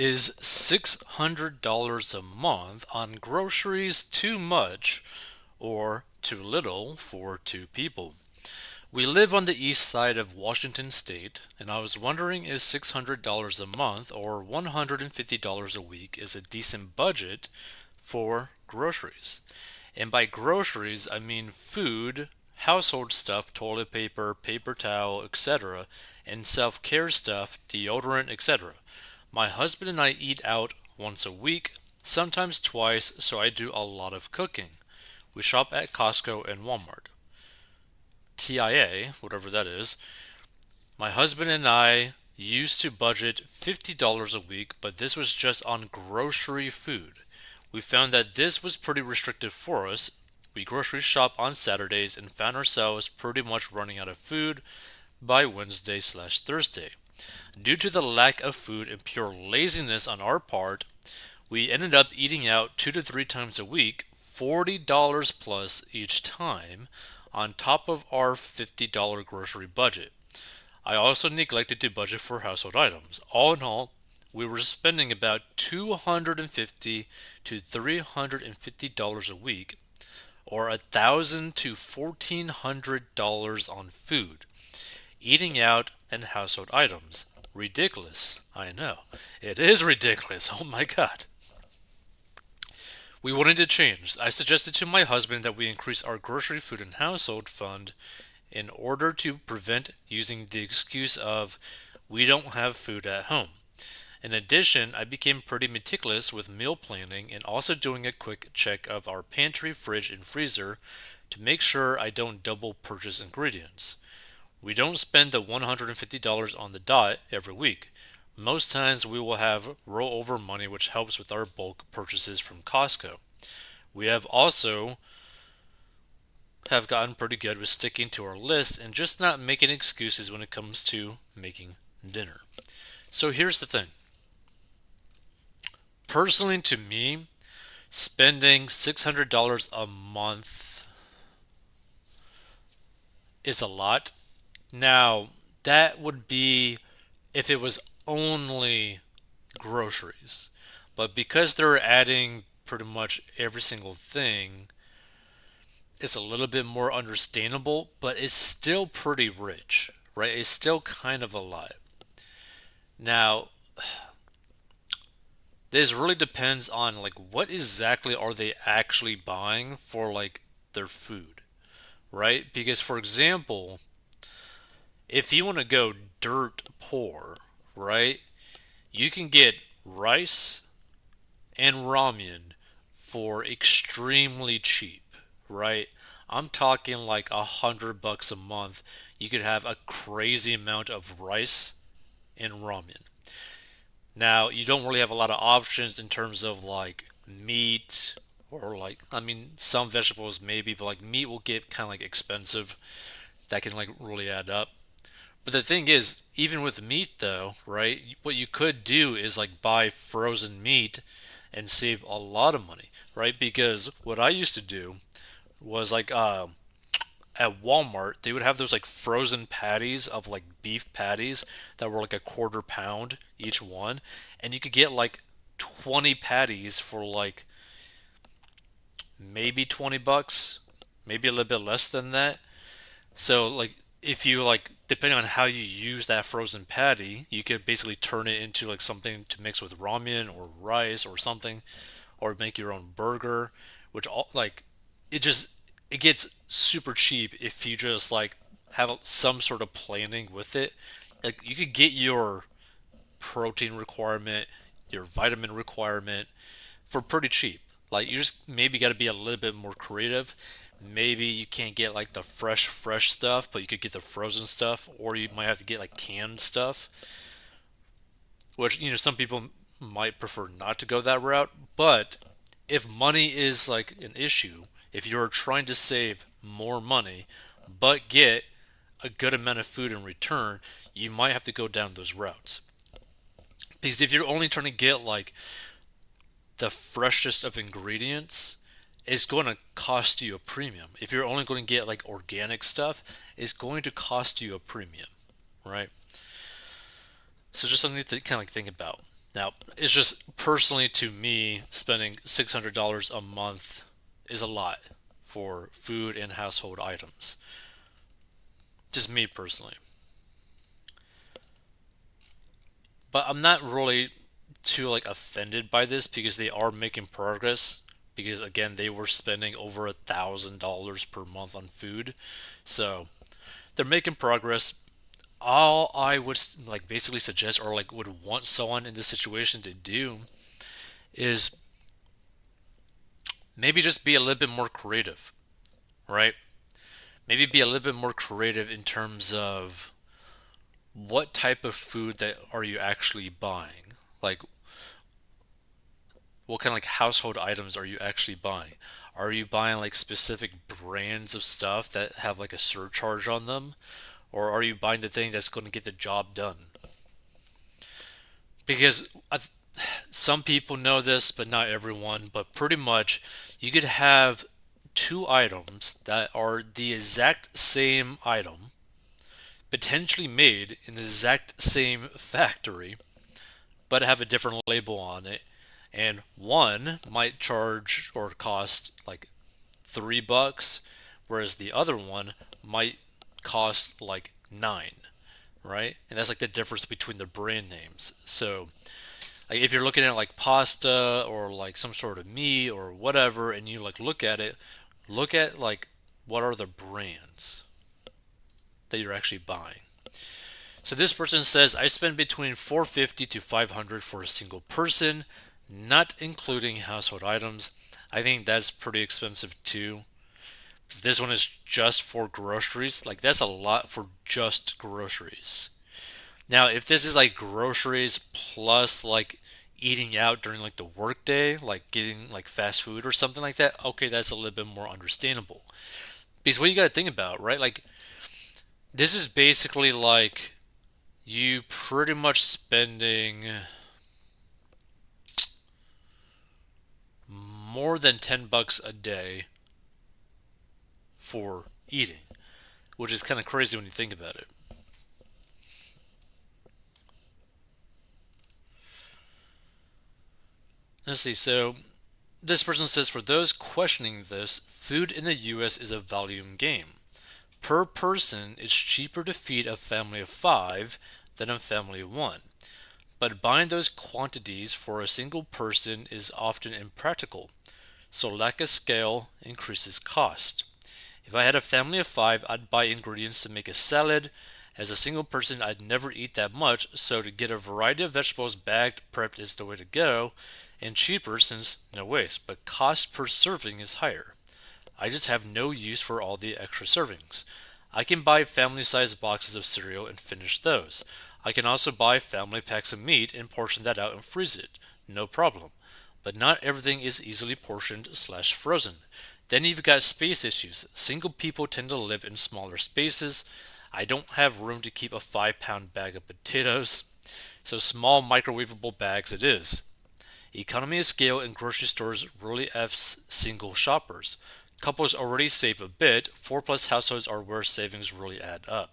Is $600 a month on groceries too much or too little for two people? We live on the east side of Washington State, and I was wondering is $600 a month or $150 a week is a decent budget for groceries. And by groceries, I mean food, household stuff, toilet paper, paper towel, etc., and self care stuff, deodorant, etc. My husband and I eat out once a week, sometimes twice, so I do a lot of cooking. We shop at Costco and Walmart. TIA, whatever that is. My husband and I used to budget $50 a week, but this was just on grocery food. We found that this was pretty restrictive for us. We grocery shop on Saturdays and found ourselves pretty much running out of food by Wednesday/Thursday. Due to the lack of food and pure laziness on our part, we ended up eating out 2 to 3 times a week, $40 plus each time, on top of our $50 grocery budget. I also neglected to budget for household items. All in all, we were spending about $250 to $350 a week, or $1,000 to $1,400 on food, eating out, and household items. Ridiculous. I know. It is ridiculous. Oh my god. We wanted to change. I suggested to my husband that we increase our grocery, food, and household fund in order to prevent using the excuse of we don't have food at home. In addition, I became pretty meticulous with meal planning and also doing a quick check of our pantry, fridge, and freezer to make sure I don't double purchase ingredients. We don't spend the $150 on the dot every week. Most times we will have rollover money which helps with our bulk purchases from Costco. We have also have gotten pretty good with sticking to our list and just not making excuses when it comes to making dinner. So here's the thing. Personally to me, spending $600 a month is a lot. Now, that would be if it was only groceries. But because they're adding pretty much every single thing, it's a little bit more understandable, but it's still pretty rich, right? It's still kind of a lot. Now, this really depends on like what exactly are they actually buying for like their food, right? Because for example, if you want to go dirt poor, right? You can get rice and ramen for extremely cheap, right? I'm talking like $100 a month. You could have a crazy amount of rice and ramen. Now, you don't really have a lot of options in terms of like meat or like, I mean, some vegetables maybe, but like meat will get kind of like expensive. That can like really add up. But the thing is, even with meat though, right? What you could do is like buy frozen meat and save a lot of money, right? Because what I used to do was like at Walmart, they would have those like frozen patties of like beef patties that were like a quarter pound each one, and you could get like 20 patties for like maybe $20, maybe a little bit less than that. So like if you like depending on how you use that frozen patty, you could basically turn it into like something to mix with ramen or rice or something, or make your own burger, which all like it just it gets super cheap if you just like have some sort of planning with it. Like you could get your protein requirement, your vitamin requirement for pretty cheap. Like you just maybe got to be a little bit more creative. Maybe you can't get like the fresh stuff, but you could get the frozen stuff, or you might have to get like canned stuff, which some people might prefer not to go that route. But if money is like an issue, if you're trying to save more money but get a good amount of food in return, you might have to go down those routes. Because if you're only trying to get like the freshest of ingredients, it's going to cost you a premium. If you're only going to get like organic stuff, it's going to cost you a premium, right? So just something to kind of like think about. Now, it's just personally to me, spending $600 a month is a lot for food and household items. Just me personally. But I'm not really too like offended by this because they are making progress. Because again, they were spending over $1,000 per month on food, so they're making progress. All I would like basically suggest or like would want someone in this situation to do is maybe just be a little bit more creative, right? Maybe be a little bit more creative in terms of what type of food that are you actually buying? Like what kind of like household items are you actually buying? Are you buying like specific brands of stuff that have like a surcharge on them? Or are you buying the thing that's going to get the job done? Because some people know this, but not everyone. But pretty much, you could have two items that are the exact same item, potentially made in the exact same factory, but have a different label on it. And one might charge or cost like $3, whereas the other one might cost like nine, right? And that's like the difference between the brand names. So like if you're looking at like pasta or like some sort of meat or whatever, and you like look at it, look at like what are the brands that you're actually buying. So this person says I spend between 450 to 500 for a single person, not including household items. I think that's pretty expensive too. This one is just for groceries. Like that's a lot for just groceries. Now, if this is like groceries plus like eating out during like the workday, like getting like fast food or something like that, okay, that's a little bit more understandable. Because what you got to think about, right? Like this is basically like you pretty much spending more than $10 a day for eating, which is kind of crazy when you think about it. Let's see. So this person says for those questioning this, food in the US is a volume game. Per person, it's cheaper to feed a family of five than a family of one. But buying those quantities for a single person is often impractical, so lack of scale increases cost. If I had a family of five, I'd buy ingredients to make a salad. As a single person, I'd never eat that much, so to get a variety of vegetables bagged, prepped is the way to go, and cheaper since no waste, but cost per serving is higher. I just have no use for all the extra servings. I can buy family sized boxes of cereal and finish those. I can also buy family packs of meat and portion that out and freeze it. No problem. But not everything is easily portioned slash frozen. Then you've got space issues. Single people tend to live in smaller spaces. I don't have room to keep a 5 pound bag of potatoes. So small microwavable bags it is. Economy of scale in grocery stores really F's single shoppers. Couples already save a bit. Four plus households are where savings really add up.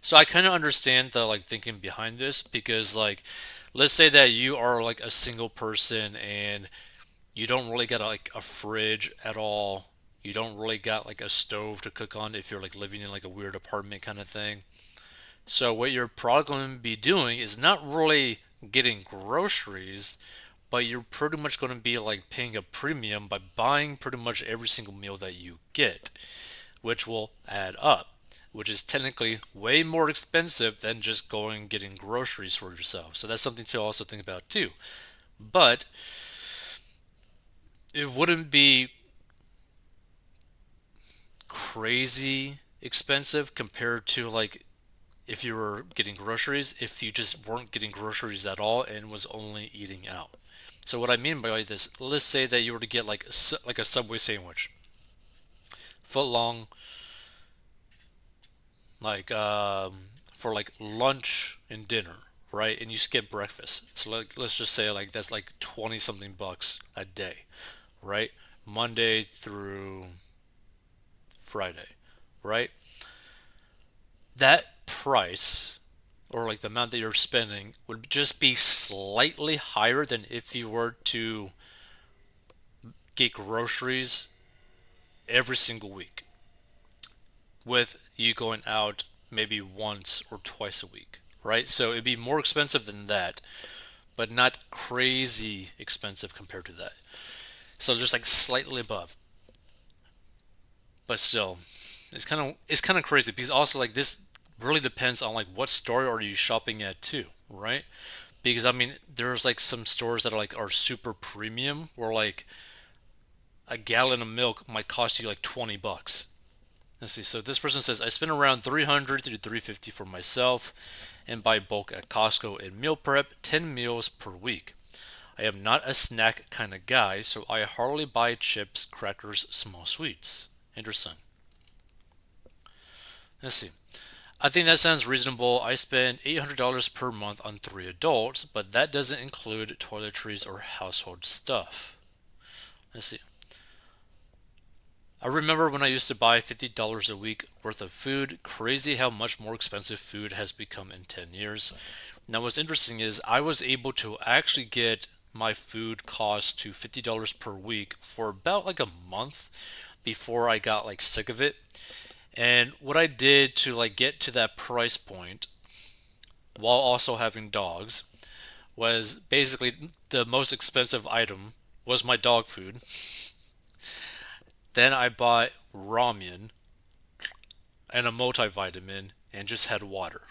So I kind of understand the like thinking behind this because like let's say that you are like a single person and you don't really got like a fridge at all. You don't really got like a stove to cook on if you're like living in like a weird apartment kind of thing. So what you're probably going to be doing is not really getting groceries, but you're pretty much going to be like paying a premium by buying pretty much every single meal that you get, which will add up, which is technically way more expensive than just going and getting groceries for yourself. So that's something to also think about too. But it wouldn't be crazy expensive compared to like if you were getting groceries if you just weren't getting groceries at all and was only eating out. So what I mean by this, let's say that you were to get like a Subway sandwich, foot long, like for like lunch and dinner, right? And you skip breakfast. So like let's just say like that's like 20 something bucks a day, right? Monday through Friday, right? That price or like the amount that you're spending would just be slightly higher than if you were to get groceries every single week, with you going out maybe once or twice a week, right? So it'd be more expensive than that, but not crazy expensive compared to that. So just like slightly above, but still, it's kind of crazy because also like this really depends on like what store are you shopping at too, right? Because I mean, there's like some stores that are super premium, where like a gallon of milk might cost you like $20. Let's see. So this person says I spend around 300 to 350 for myself and buy bulk at Costco and meal prep 10 meals per week. I am not a snack kind of guy, so I hardly buy chips, crackers, small sweets. Interesting. Let's see. I think that sounds reasonable. I spend $800 per month on three adults, but that doesn't include toiletries or household stuff. Let's see. I remember when I used to buy $50 a week worth of food. Crazy how much more expensive food has become in 10 years. Now, what's interesting is I was able to actually get my food cost to $50 per week for about like a month before I got like sick of it. And what I did to like get to that price point while also having dogs was basically the most expensive item was my dog food. Then I bought ramen and a multivitamin and just had water.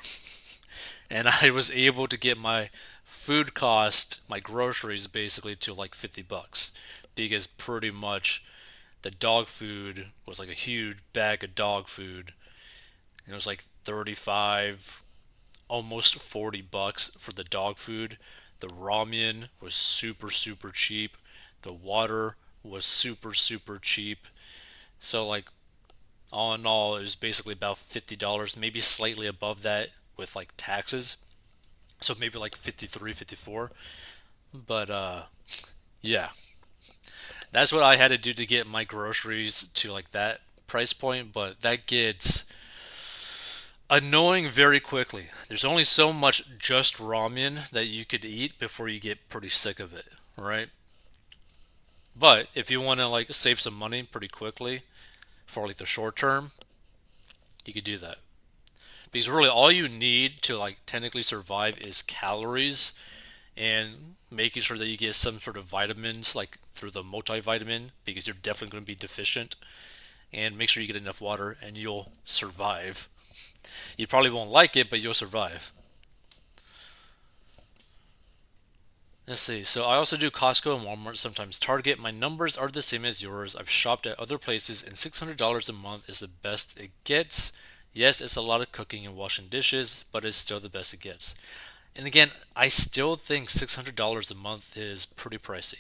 And I was able to get my food cost, my groceries basically to like $50 because pretty much the dog food was like a huge bag of dog food. And it was like 35, almost $40 for the dog food. The ramen was super, super cheap. The water was super, super cheap. So, like, all in all, it was basically about $50, maybe slightly above that with like taxes. So maybe like 53, 54. But yeah, that's what I had to do to get my groceries to like that price point. But that gets annoying very quickly. There's only so much just ramen that you could eat before you get pretty sick of it, right? But if you want to like save some money pretty quickly for like the short term, you could do that. Because really all you need to like technically survive is calories and making sure that you get some sort of vitamins like through the multivitamin because you're definitely going to be deficient, and make sure you get enough water and you'll survive. You probably won't like it, but you'll survive. Let's see. So I also do Costco and Walmart, sometimes Target. My numbers are the same as yours. I've shopped at other places, and $600 a month is the best it gets. Yes, it's a lot of cooking and washing dishes, but it's still the best it gets. And again, I still think $600 a month is pretty pricey.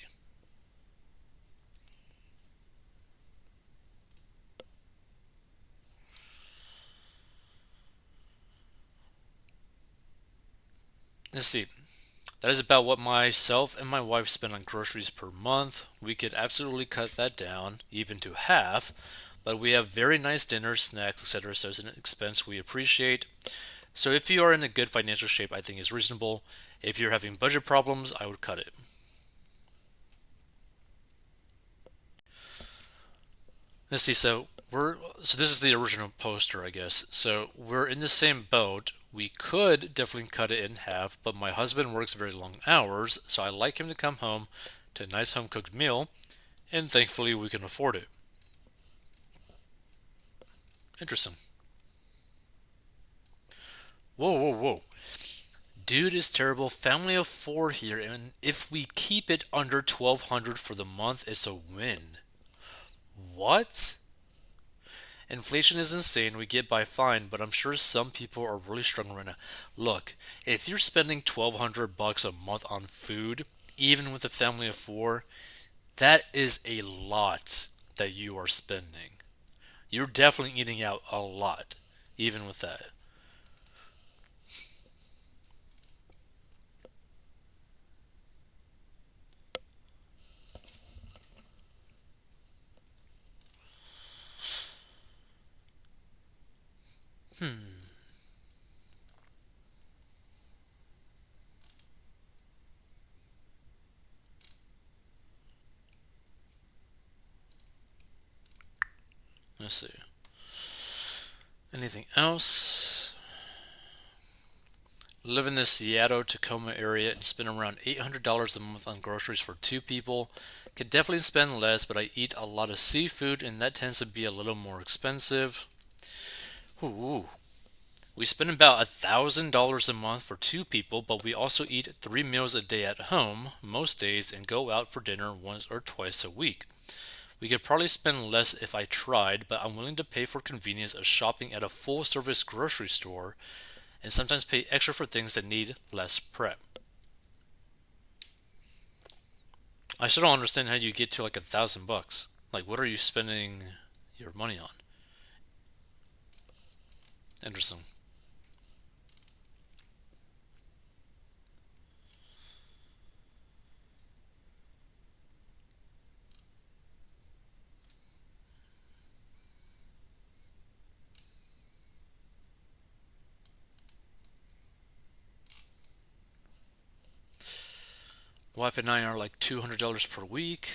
Let's see. That is about what myself and my wife spend on groceries per month. We could absolutely cut that down, even to half, but we have very nice dinners, snacks, etc., so it's an expense we appreciate. So if you are in a good financial shape, I think is reasonable. If you're having budget problems, I would cut it. Let's see. So this is the original poster, I guess. So we're in the same boat. We could definitely cut it in half, but my husband works very long hours, so I like him to come home to a nice home cooked meal, and thankfully we can afford it. Interesting. Whoa, whoa, whoa. Dude is terrible. Family of four here, and if we keep it under 1200 for the month, it's a win. What? Inflation is insane. We get by fine, but I'm sure some people are really struggling right now. Look, if you're spending 1200 bucks a month on food, even with a family of four, that is a lot that you are spending. You're definitely eating out a lot, even with that. Hmm. Let's see. Anything else? Live in the Seattle Tacoma area and spend around $800 a month on groceries for two people. Could definitely spend less, but I eat a lot of seafood and that tends to be a little more expensive. Ooh. We spend about $1,000 a month for two people, but we also eat 3 meals a day at home most days and go out for dinner once or twice a week. We could probably spend less if I tried, but I'm willing to pay for convenience of shopping at a full service grocery store and sometimes pay extra for things that need less prep. I still don't understand how you get to like $1,000. Like, what are you spending your money on? Interesting. Wife and I are like $200 per week.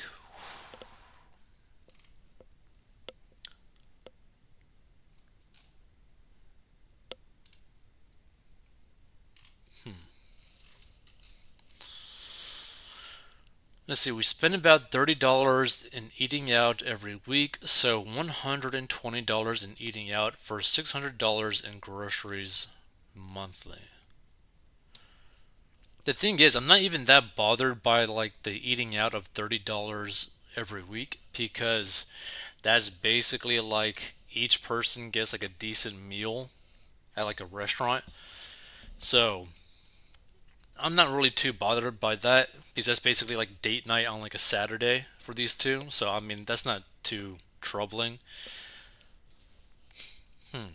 Let's see, we spend about $30 in eating out every week, so $120 in eating out for $600 in groceries monthly. The thing is, I'm not even that bothered by like the eating out of $30 every week because that's basically like each person gets like a decent meal at like a restaurant. So I'm not really too bothered by that because that's basically like date night on like a Saturday for these two. So I mean that's not too troubling. Hmm.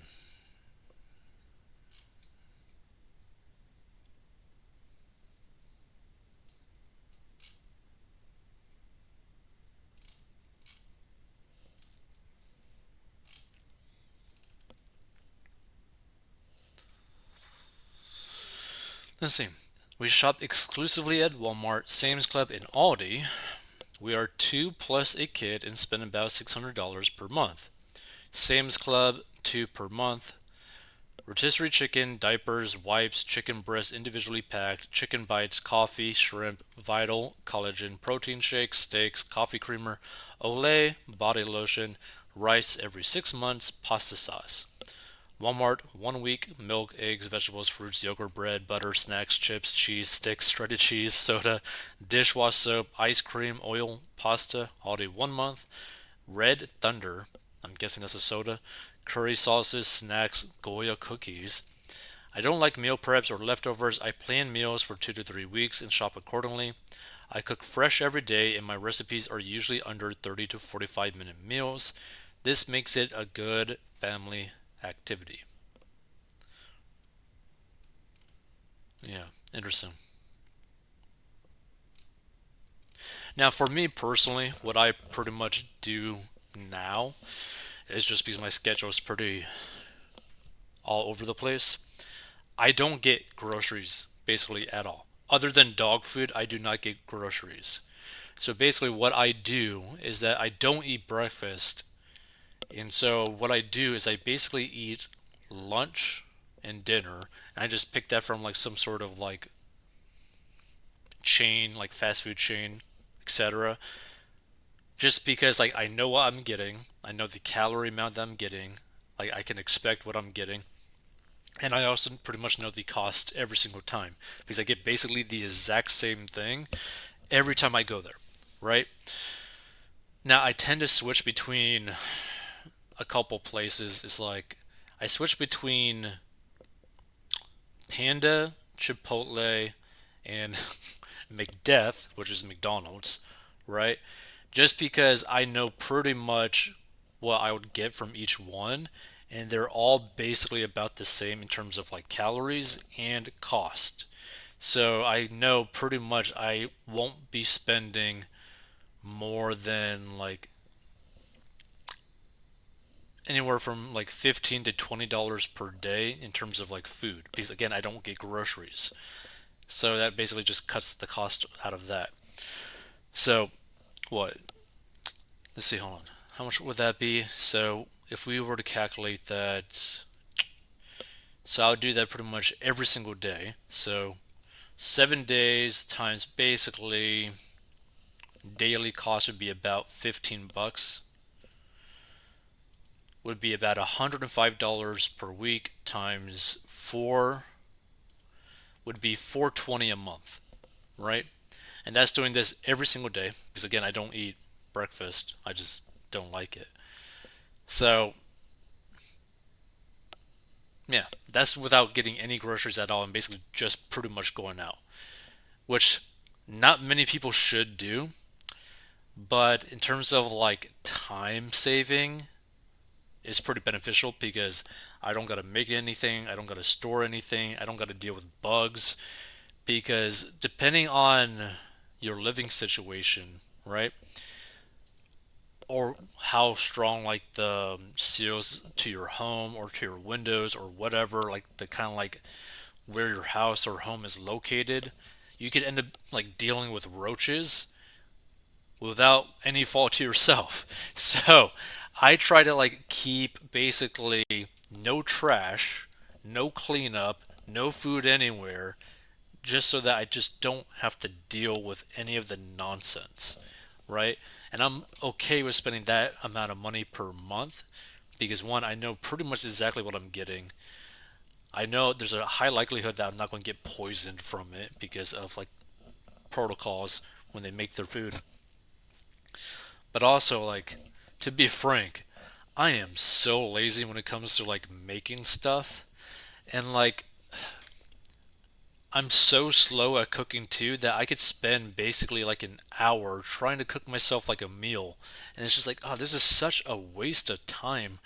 Let's see. We shop exclusively at Walmart, Sam's Club, and Aldi. We are two plus a kid and spend about $600 per month. Sam's Club, two per month. Rotisserie chicken, diapers, wipes, chicken breast individually packed, chicken bites, coffee, shrimp, Vital, collagen, protein shakes, steaks, coffee creamer, Olay, body lotion, rice every 6 months, pasta sauce. Walmart, 1 week, milk, eggs, vegetables, fruits, yogurt, bread, butter, snacks, chips, cheese, sticks, shredded cheese, soda, dishwash soap, ice cream, oil, pasta, Aldi, 1 month. Red Thunder, I'm guessing that's a soda, curry sauces, snacks, Goya cookies. I don't like meal preps or leftovers. I plan meals for 2 to 3 weeks and shop accordingly. I cook fresh every day and my recipes are usually under 30 to 45-minute meals. This makes it a good family activity. Yeah, interesting. Now, for me personally, what I pretty much do now is just because my schedule is pretty all over the place. I don't get groceries basically at all. Other than dog food, I do not get groceries. So basically, what I do is that I don't eat breakfast. And so, what I do is I basically eat lunch and dinner. And I just pick that from like some sort of like chain, like fast food chain, etc. Just because like I know what I'm getting, I know the calorie amount that I'm getting, like I can expect what I'm getting. And I also pretty much know the cost every single time because I get basically the exact same thing every time I go there, right? Now I tend to switch between a couple places. It's like I switch between Panda, Chipotle, and McDeath, which is McDonald's, right? Just because I know pretty much what I would get from each one, and they're all basically about the same in terms of like calories and cost. So I know pretty much I won't be spending more than like anywhere from like $15 to $20 per day in terms of like food because again I don't get groceries. So that basically just cuts the cost out of that. So what? Let's see, hold on. How much would that be? So if we were to calculate that, so I would do that pretty much every single day. So 7 days times basically daily cost would be about $15, would be about $105 per week times four would be 420 a month, right? And that's doing this every single day because again, I don't eat breakfast. I just don't like it. So, yeah, that's without getting any groceries at all and basically just pretty much going out, which not many people should do. But in terms of like time saving, it's pretty beneficial because I don't got to make anything, I don't got to store anything, I don't got to deal with bugs. Because depending on your living situation, right, or how strong like the seals to your home or to your windows or whatever, like the kind of like where your house or home is located, you could end up like dealing with roaches without any fault to yourself. So I try to like keep basically no trash, no cleanup, no food anywhere, just so that I just don't have to deal with any of the nonsense, right? And I'm okay with spending that amount of money per month because one, I know pretty much exactly what I'm getting. I know there's a high likelihood that I'm not going to get poisoned from it because of like protocols when they make their food. But also, like, to be frank, I am so lazy when it comes to like making stuff. And like, I'm so slow at cooking too that I could spend basically like an hour trying to cook myself like a meal. And it's just like, oh, this is such a waste of time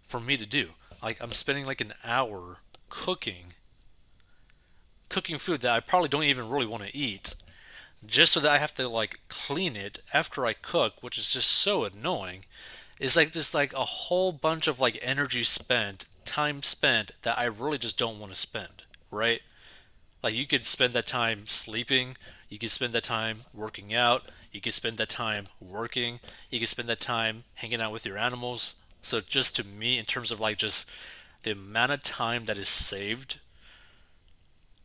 for me to do. Like, I'm spending like an hour cooking, cooking food that I probably don't even really want to eat, just so that I have to like clean it after I cook, which is just so annoying. It's like just like a whole bunch of like energy spent, time spent that I really just don't want to spend, right? Like you could spend that time sleeping, you could spend that time working out, you could spend that time working, you could spend that time hanging out with your animals. So just to me, in terms of like just the amount of time that is saved,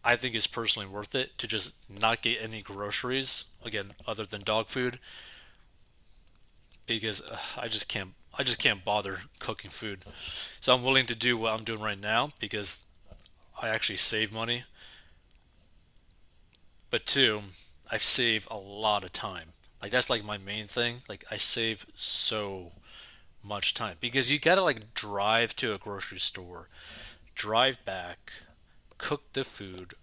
I think is personally worth it to just not get any groceries again other than dog food because I just can't bother cooking food. So I'm willing to do what I'm doing right now because I actually save money. But two, I save a lot of time. Like that's like my main thing. Like I save so much time because you gotta like drive to a grocery store, drive back, cook the food,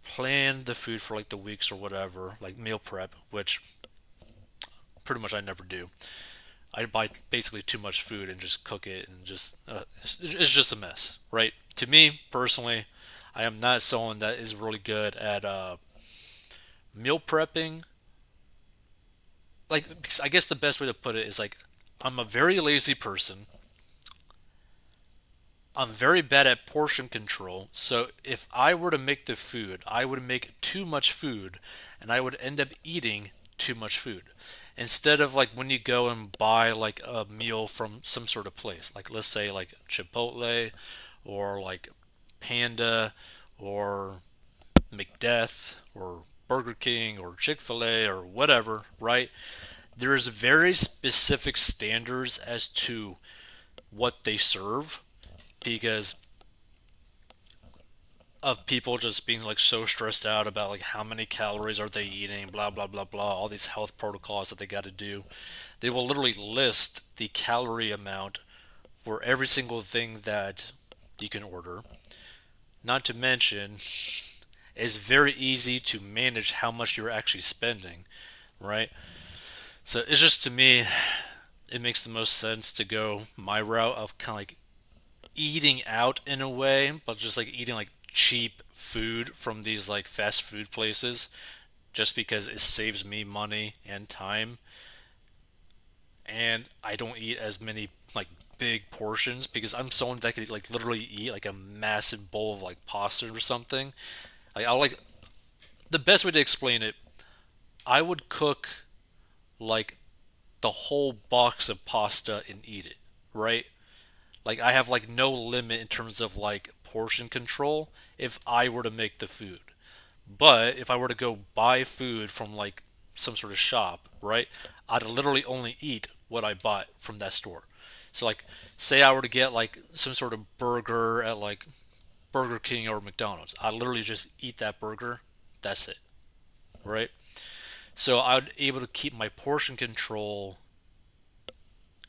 plan the food for like the weeks or whatever, like meal prep, which pretty much I never do. I buy basically too much food and just cook it and just it's just a mess, right? To me personally, I am not someone that is really good at meal prepping. Like I guess the best way to put it is like I'm a very lazy person. I'm very bad at portion control. So if I were to make the food, I would make too much food and I would end up eating too much food. Instead of like when you go and buy like a meal from some sort of place, like let's say like Chipotle or like Panda or McDeath or Burger King or Chick-fil-A or whatever, right? There's very specific standards as to what they serve because of people just being like so stressed out about like how many calories are they eating, blah blah blah blah, all these health protocols that they got to do. They will literally list the calorie amount for every single thing that you can order. Not to mention, it's very easy to manage how much you're actually spending, right? So it's just to me, it makes the most sense to go my route of kind of like eating out in a way, but just like eating like cheap food from these like fast food places just because it saves me money and time. And I don't eat as many like big portions because I'm someone that could like literally eat like a massive bowl of like pasta or something. Like I like the best way to explain it, I would cook like the whole box of pasta and eat it, right? Like I have like no limit in terms of like portion control if I were to make the food. But if I were to go buy food from like some sort of shop, right? I'd literally only eat what I bought from that store. So like say I were to get like some sort of burger at like Burger King or McDonald's. I literally just eat that burger. That's it, right? So I'd able to keep my portion control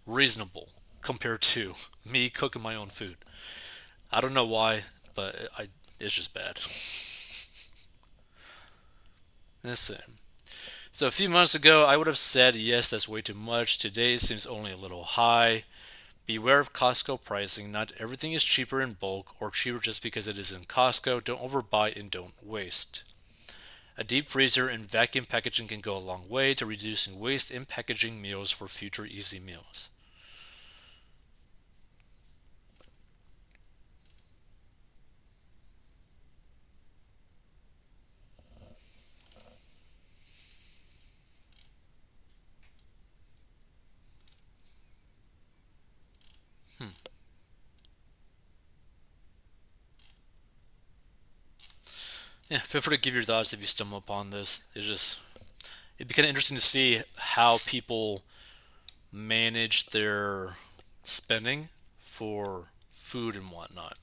reasonable compared to me cooking my own food. I don't know why, but it's just bad. Listen. So a few months ago, I would have said, yes, that's way too much. Today it seems only a little high. Beware of Costco pricing. Not everything is cheaper in bulk or cheaper just because it is in Costco. Don't overbuy and don't waste. A deep freezer and vacuum packaging can go a long way to reducing waste in packaging meals for future easy meals. Hmm. Yeah, feel free to give your thoughts if you stumble upon this. It'd be kind of interesting to see how people manage their spending for food and whatnot.